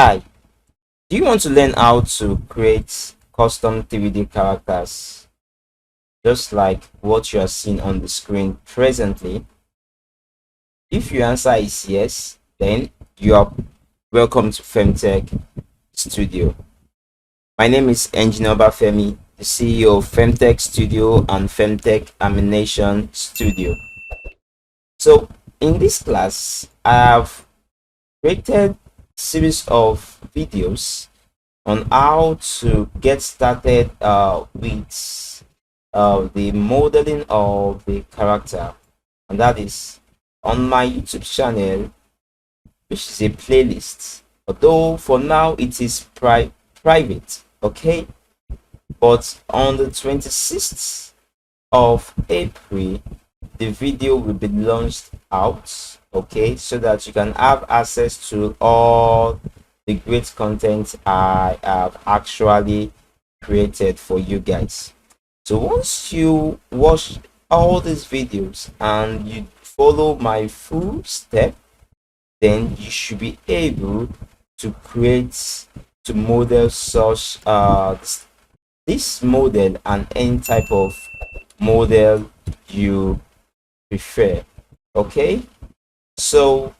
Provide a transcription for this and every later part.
Hi, do you want to learn how to create custom 3D characters just like what you are seeing on the screen presently? If your answer is yes, then you are welcome to Femtech Studio. My name is Engineer Bafemi, the CEO of Femtech Studio and Femtech Animation Studio. So in this class, I have created series of videos on how to get started with the modeling of the character, and that is on my YouTube channel, which is a playlist, although for now it is private, okay, but on the 26th of April the video will be launched out, okay, so that you can have access to all the great content I have actually created for you guys. So once you watch all these videos and you follow my full step, then you should be able to model such this model and any type of model you prefer. Okay, so,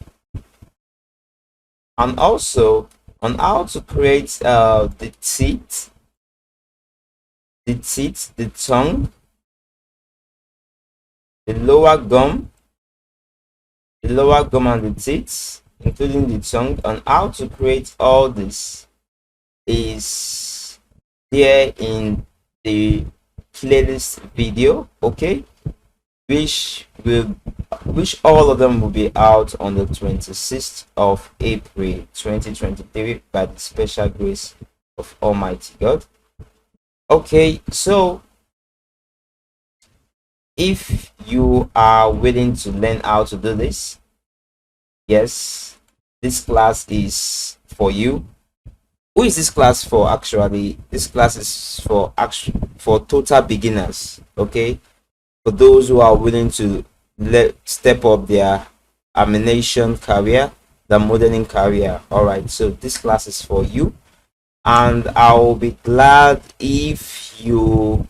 and also on how to create the teeth, the tongue, the lower gum, and the teeth, including the tongue, and how to create all this is there in the playlist video, okay, which all of them will be out on the 26th of April 2023 by the special grace of Almighty God. Okay, so if you are willing to learn how to do this, yes, this class is for you. Who is this class for? Actually, this class is for total beginners, okay, for those who are willing to step up their animation career, the modeling career. All right, so this class is for you, and I'll be glad if you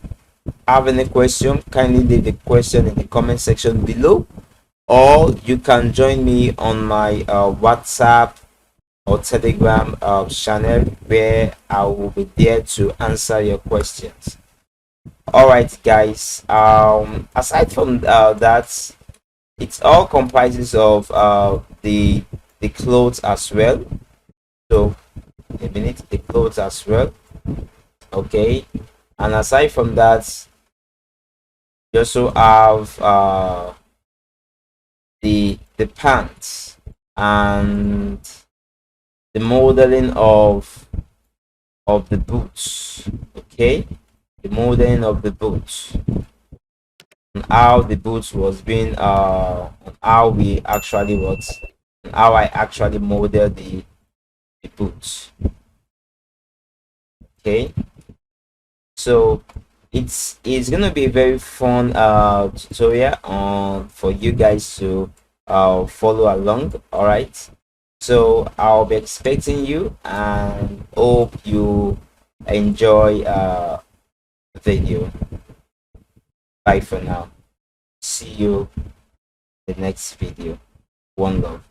have any question. Kindly leave a question in the comment section below, or you can join me on my WhatsApp or Telegram channel, where I will be there to answer your questions. All right, guys, aside from that, it all comprises of the clothes as well. So a minute, the clothes as well, okay, and aside from that, you also have the pants and the modeling of the boots, okay, the modeling of the boots, and how the boots was being how we actually and how I actually model the boots, okay. So it's gonna be a very fun tutorial for you guys to follow along. All right, so I'll be expecting you and hope you enjoy the video. Bye for now. See you in the next video. One love.